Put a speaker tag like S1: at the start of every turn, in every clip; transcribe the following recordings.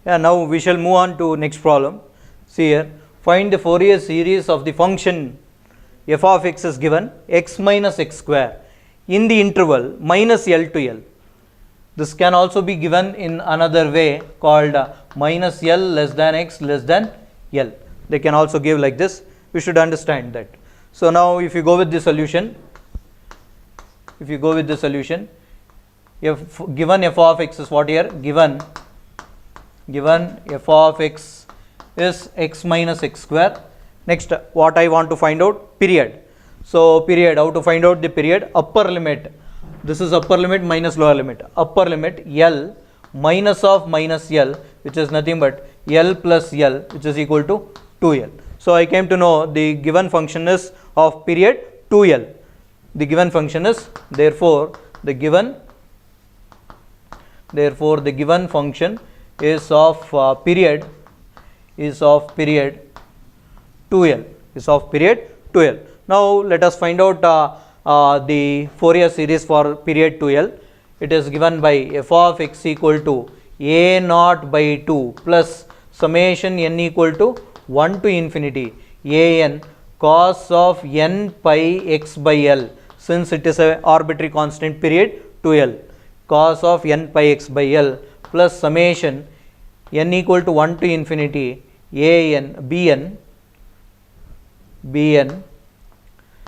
S1: Yeah, now we shall move on to next problem. See here, find the Fourier series of the function f of x is given x minus x square in the interval minus L to L. This can also be given in another way called minus L less than x less than L. They can also give like this. We should understand that. So now if you go with the solution, given f of x is what here? Given f of x is x minus x square. Next, what I want to find out? Period. So period, how to find out the period? Upper limit. This is upper limit minus lower limit. Upper limit L minus of minus L, which is nothing but L plus L, which is equal to 2L. So I came to know the given function is of period 2L. The given function is therefore the given function is of period 2L. Now let us find out the Fourier series for period 2L. It is given by f of x equal to a naught by 2 plus summation n equal to 1 to infinity a n cos of n pi x by L, since it is a arbitrary constant period 2L, cos of n pi x by L plus summation n equal to 1 to infinity a n bn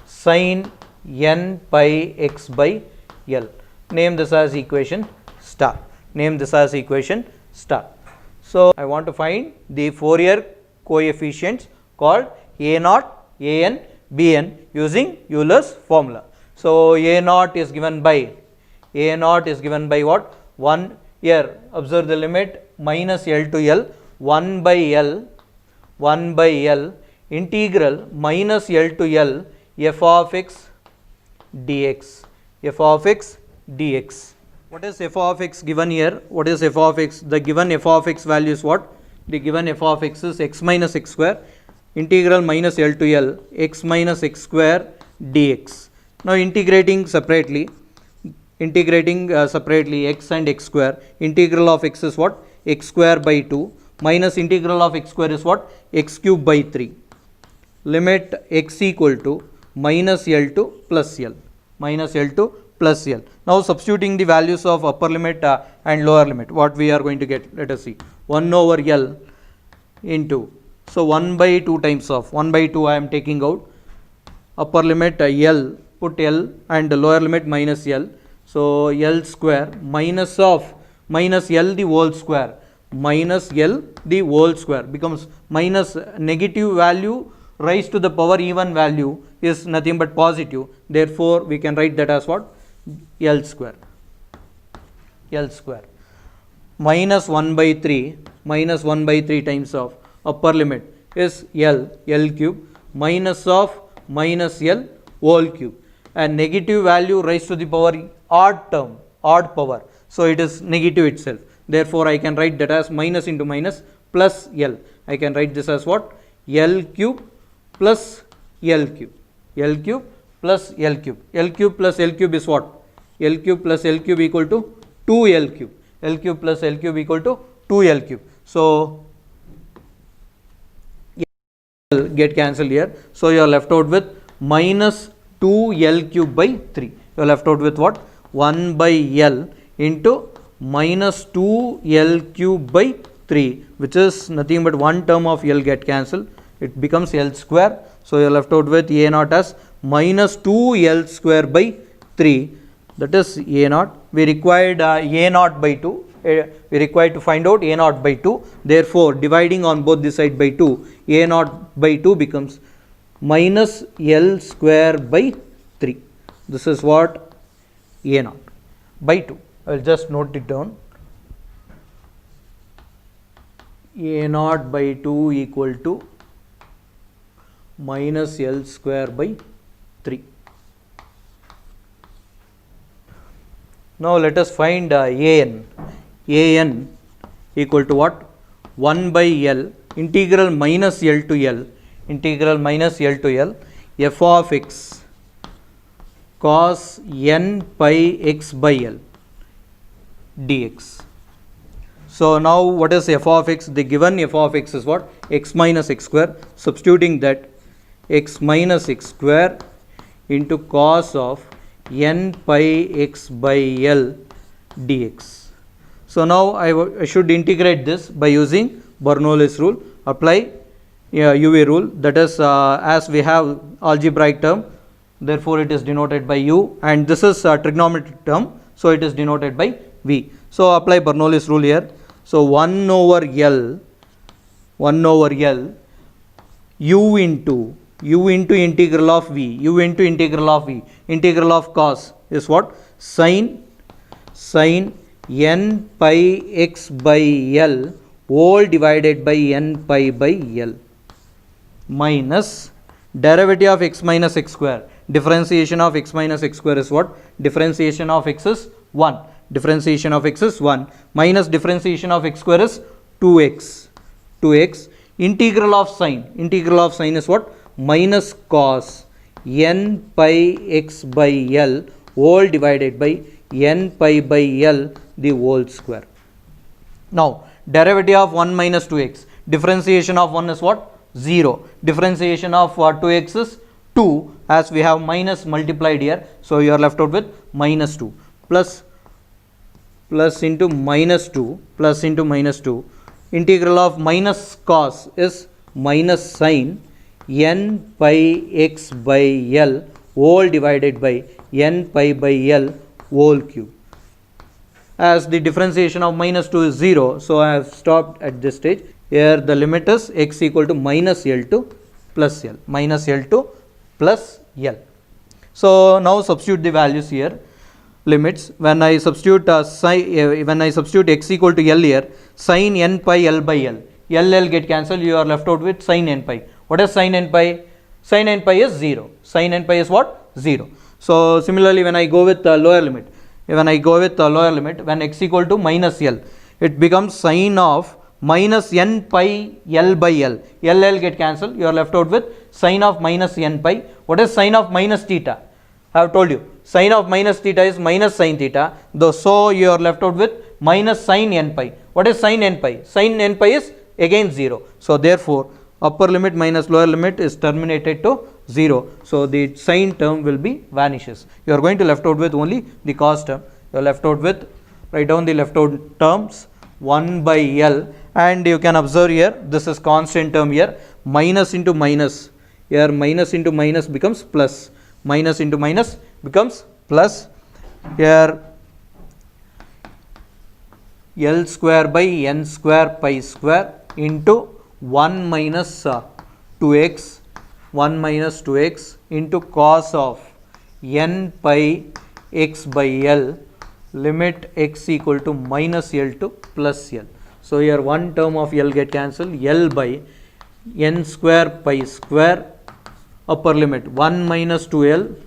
S1: sin n pi x by L. Name this as equation star. So I want to find the Fourier coefficients called a naught, a n, b n using Euler's formula. So a naught is given by what? 1 here. Observe the limit minus L to L, 1 by L integral minus L to L f of x dx. What is f of x given here? What is f of x? The given f of x value is what? The given f of x is x minus x square integral minus L to L x minus x square dx. Now integrating separately x and x square, integral of x is what? X square by 2 minus integral of x square is what? X cube by 3. Limit x equal to minus L to plus L. Now substituting the values of upper limit and lower limit, what we are going to get? Let us see. 1 over L into, so 1 by 2 times of 1 by 2 I am taking out. Upper limit L, put L, and the lower limit minus L. So L square minus L the whole square becomes minus negative value raised to the power even value is nothing but positive. Therefore we can write that as what? L square minus 1 by 3 times of upper limit is L cube minus of minus L whole cube, and negative value raised to the power odd power, so it is negative itself. Therefore I can write that as minus into minus plus L. I can write this as what? L cube plus L cube plus L cube is what? L cube plus L cube equal to 2L cube. L cube plus L cube equal to 2L cube. So L get cancelled here. So you are left out with minus 2L cube by 3. You are left out with what? 1 by L into minus 2L cube by 3, which is nothing but one term of L get cancelled. It becomes L square. So you are left out with A naught as minus 2L square by 3. That is A naught. We required A naught by 2. We required to find out A naught by 2. Therefore, dividing on both the side by 2, A naught by 2 becomes minus L square by 3. This is what? A naught by 2. I will just note it down. A naught by 2 equal to minus L square by 3. Now let us find an. An equal to what? 1 by L integral minus L to L f of x cos n pi x by L dx. So now what is f of x? The given f of x is what? X minus x square. Substituting that, x minus x square into cos of n pi x by L dx. So now I should integrate this by using Bernoulli's rule. Apply UV rule, that is as we have algebraic term, therefore it is denoted by U, and this is trigonometric term, so it is denoted by V. So apply Bernoulli's rule here. So 1 over L U into integral of V, integral of cos is what? Sin n pi x by L whole divided by n pi by L minus derivative of x minus x square. Differentiation of x minus x square is what? Differentiation of x is 1. Differentiation of x is 1 minus differentiation of x square is 2x. Integral of sine is what? Minus cos n pi x by L whole divided by n pi by L the whole square. Now derivative of 1 minus 2x. Differentiation of 1 is what? 0. Differentiation of 2x is 2, as we have minus multiplied here. So you are left out with minus 2 plus into minus 2. Integral of minus cos is minus sin n pi x by L whole divided by n pi by L whole cube. As the differentiation of minus 2 is 0, so I have stopped at this stage. Here the limit is x equal to minus L to plus L. So now substitute the values here. Limits, when I substitute x equal to L here, sin n pi L by L get cancelled, you are left out with sin n pi. What is sin n pi? Sin n pi is 0. Sin n pi is what? 0. So similarly, when I go with the lower limit, when x equal to minus L, it becomes sin of minus n pi L by L. L get cancelled, you are left out with sin of minus n pi. What is sin of minus theta? I have told you, sin of minus theta is minus sin theta, so you are left out with minus sin n pi. What is sin n pi? Sin n pi is again 0. So therefore upper limit minus lower limit is terminated to 0. So the sin term will be vanishes. You are going to left out with only the cos term. You are left out with, write down the left out terms, 1 by L, and you can observe here this is constant term here, minus into minus, here minus into minus becomes plus, minus into minus becomes plus, here L square by n square pi square into 1 minus 2x into cos of n pi x by L limit x equal to minus L to plus L. So here one term of L get cancelled, L by n square pi square upper limit 1 minus 2L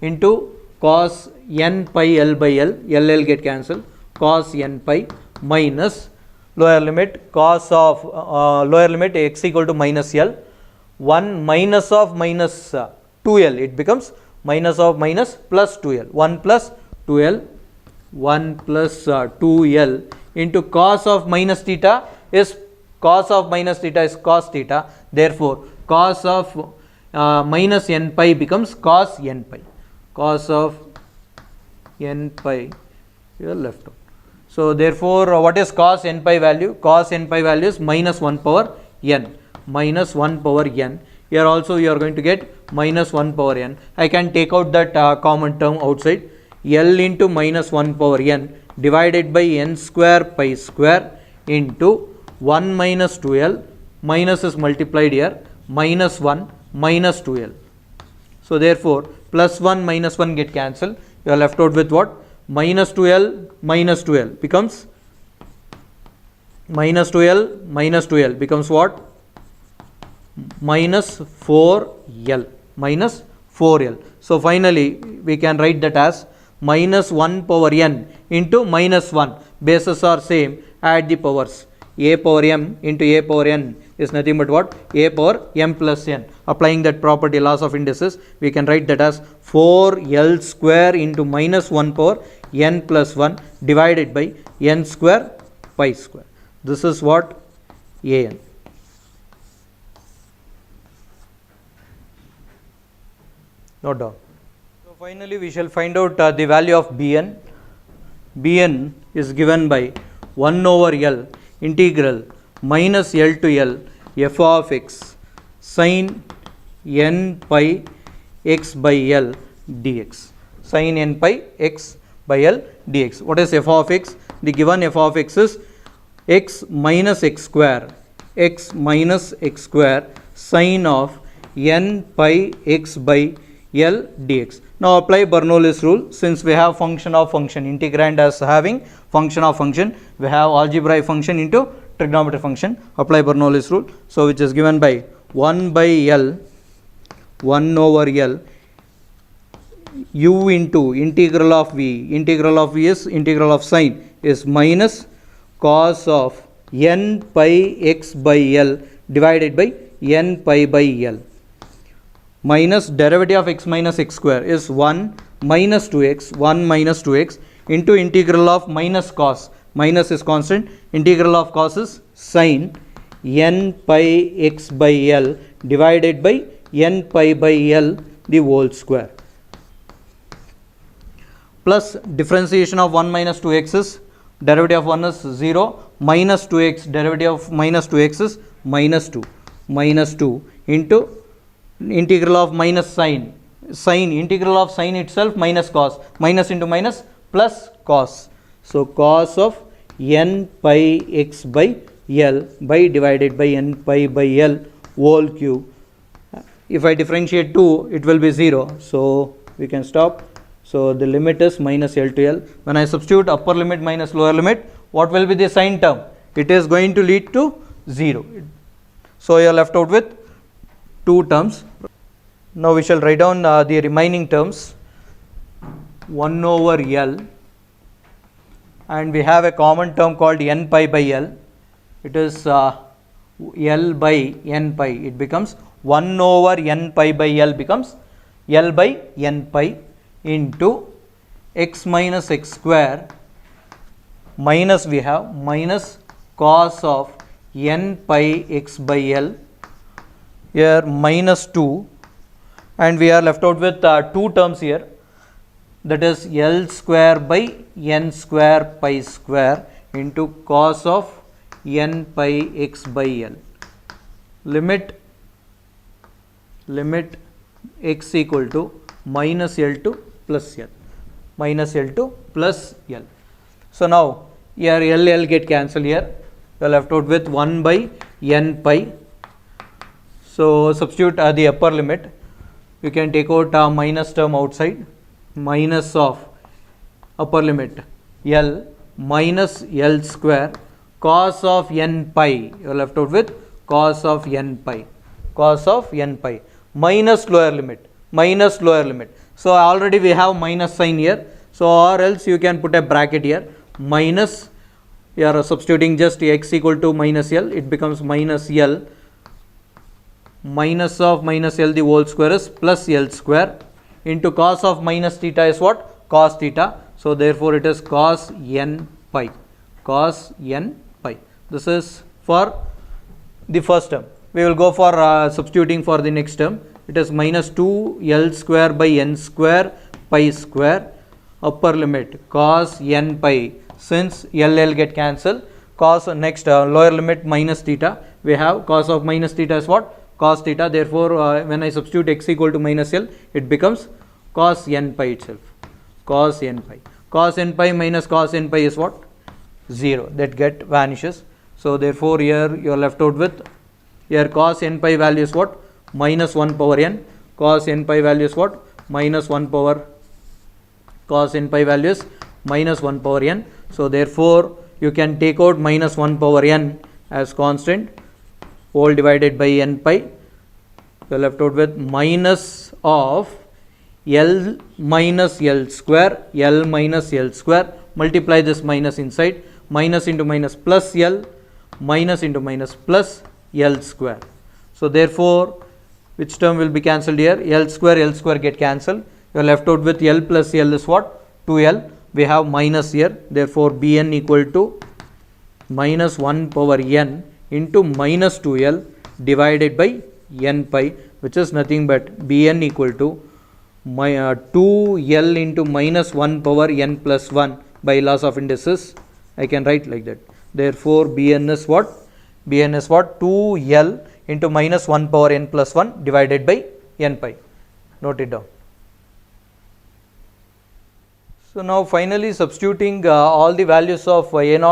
S1: into cos n pi L by L get cancelled, cos n pi minus lower limit cos of lower limit x equal to minus L, 1 minus of minus 2L, it becomes minus of minus plus 2L, 1 plus 2L into cos of minus theta is cos theta, therefore cos of minus n pi becomes cos n pi, you are left out. So therefore what is cos n pi value? Cos n pi value is minus 1 power n. Here also you are going to get minus 1 power n. I can take out that common term outside. L into minus 1 power n divided by n square pi square into 1 minus 2L, minus is multiplied here, minus 1 minus 2L. So therefore plus 1 minus 1 get cancelled. You are left out with what? Minus 2L becomes minus 2L becomes what? Minus 4L. So finally we can write that as minus 1 power n into minus 1. Bases are same, add the powers. A power m into a power n is nothing but what? A power m plus n. Applying that property, laws of indices, we can write that as 4L square into minus 1 power n plus 1 divided by n square pi square. This is what an. Note down. So finally we shall find out the value of bn. Bn is given by 1 over L integral minus L to L f of x sin n pi x by L dx. Sin n pi x by L dx. What is f of x? The given f of x is x minus x square sin of n pi x by L dx. Now apply Bernoulli's rule. Since we have function of function, integrand as having function of function, we have algebraic function into trigonometric function. Apply Bernoulli's rule. So which is given by 1 by L 1 over L u into integral of v. Integral of v is integral of sine is minus cos of n pi x by L divided by n pi by L. Minus derivative of x minus x square is 1 minus 2x into integral of minus cos. Minus is constant. Integral of cos is sin n pi x by L divided by n pi by L the whole square. Plus differentiation of 1 minus 2x is derivative of 1 is 0, minus 2x, derivative of minus 2x is minus 2 into integral of minus sine, integral of sine itself minus cos, minus into minus plus cos. So cos of n pi x by L by divided by n pi by L whole cube. If I differentiate 2, it will be 0. So we can stop. So the limit is minus L to L. When I substitute upper limit minus lower limit, what will be the sign term? It is going to lead to 0. So you are left out with 2 terms. Now we shall write down the remaining terms. 1 over L, and we have a common term called n pi by L. It is L by n pi. It becomes 1 over n pi by L becomes L by n pi into x minus x square minus we have minus cos of n pi x by L, here minus 2, and we are left out with 2 terms here, that is L square by n square pi square into cos of n pi x by L. Limit x equal to minus L to plus L, minus L to plus L. So now here L get cancelled here. You are left out with 1 by n pi. So substitute the upper limit. You can take out minus term outside. Minus of upper limit L minus L square cos of n pi. You are left out with cos of n pi. Cos of n pi minus lower limit. Minus lower limit. So already we have minus sign here. So or else you can put a bracket here. Minus, you are substituting just x equal to minus L. It becomes minus L. Minus of minus L the whole square is plus L square into cos of minus theta is what? Cos theta. So therefore it is cos n pi. Cos n pi. This is for the first term. We will go for substituting for the next term. It is minus 2 L square by n square pi square, upper limit cos n pi. Since L get cancelled, cos next lower limit minus theta. We have cos of minus theta is what? Cos theta. Therefore when I substitute x equal to minus L, it becomes cos n pi itself. Cos n pi. Cos n pi minus cos n pi is what? 0. That get vanishes. So therefore here you are left out with, here cos n pi value is what? Minus 1 power n. Cos n pi value is what? Minus 1 power. Cos n pi value is minus 1 power n. So therefore you can take out minus 1 power n as constant, whole divided by n pi. You are left out with minus of L minus L square, L minus L square. Multiply this minus inside. Minus into minus plus L, minus into minus plus L square. So therefore which term will be cancelled here? L square get cancelled. You are left out with L plus L is what? 2L. we have minus here, therefore Bn equal to minus 1 power n into minus 2l divided by n pi, which is nothing but Bn equal to 2l into minus 1 power n plus 1 by laws of indices. I can write like that. Therefore Bn is what? Bn is what? 2l into minus 1 power n plus 1 divided by n pi. Note it down. So now finally substituting all the values of a0,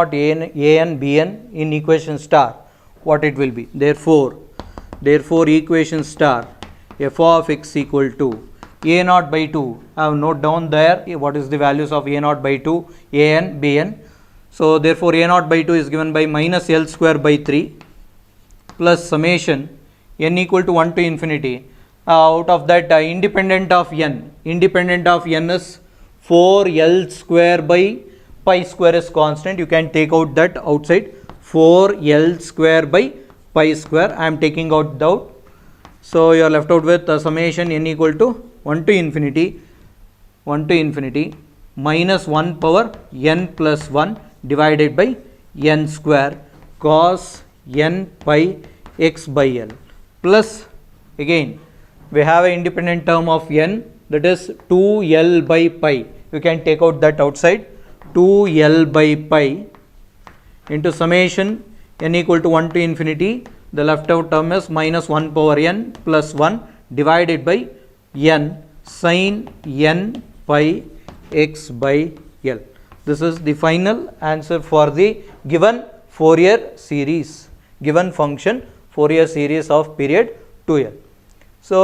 S1: an, bn in equation star, what it will be? Therefore equation star f of x equal to a0 by 2. I have note down there what is the values of a0 by 2, an, bn. So therefore a0 by 2 is given by minus l square by 3 plus summation n equal to 1 to infinity. Out of that independent of n is 4l square by pi square is constant. You can take out that outside. 4l square by pi square. I am taking out the out. So you are left out with summation n equal to 1 to infinity minus 1 power n plus 1 divided by n square cos n pi x by l plus, again we have an independent term of n, that is 2l by pi. You can take out that outside. 2l by pi into summation n equal to 1 to infinity. The left out term is minus 1 power n plus 1 divided by n sin n pi x by l. This is the final answer for the given Fourier series, given function Fourier series of period 2l. So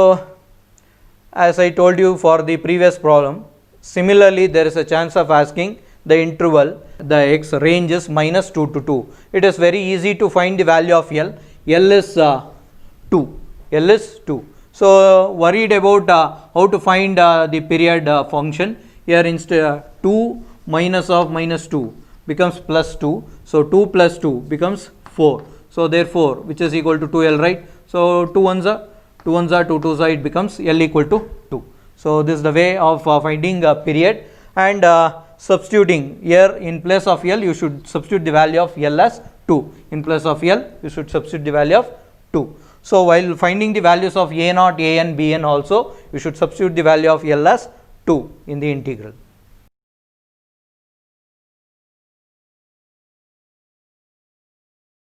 S1: as I told you for the previous problem, similarly there is a chance of asking the interval, the x range is minus 2 to 2. It is very easy to find the value of L. L is 2. L is 2. So worried about how to find the period function. Here instead 2 minus of minus 2 becomes plus 2. So 2 plus 2 becomes 4. So therefore which is equal to 2L, right? So 2 ones are 2 2s are, it becomes L equal to 2. So this is the way of finding a period, and substituting here in place of L you should substitute the value of L as 2. In place of L you should substitute the value of 2. So while finding the values of a0, an, bn also, you should substitute the value of L as 2 in the integral.